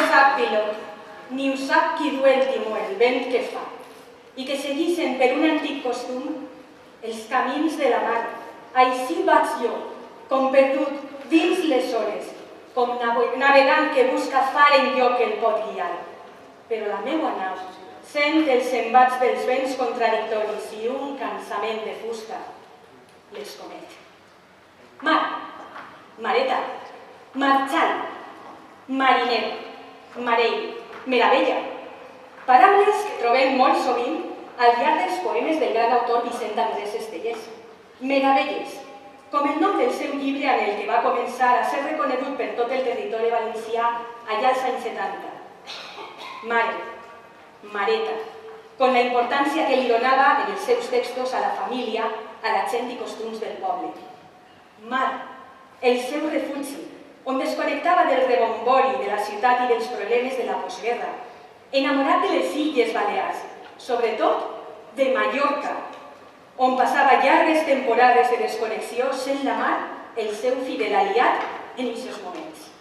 sap pilot, ni ho sap qui du el timó, el vent que fa, i que seguixen per un antic costum els camins de la mar. Així vaig jo, com perdut dins les ones, com navegant que busca far en lloc que el pot guiar. Però la meua nau sent els embats dels vents contradictoris i un cansament de fusta les comet. Mar, mareta, marxant, mariner, marell, meravella. Paraules que trobem molt sovint al llarg dels poemes del gran autor Vicent Andrés Estellés. Meravelles, com el nom del seu llibre en el que va començar a ser reconegut per tot el territori valencià allà als anys 70. Mare, mareta, con la importància que li donava en els seus textos a la família, a la gent i costums del poble. Mar, el seu refugi, on desconnectava del rebombori de la ciutat i dels problemes de la postguerra, enamorat de les Illes Balears, sobretot de Mallorca, on passava llargues temporades de desconnexió sent la mar el seu fidel aliat en aquests moments.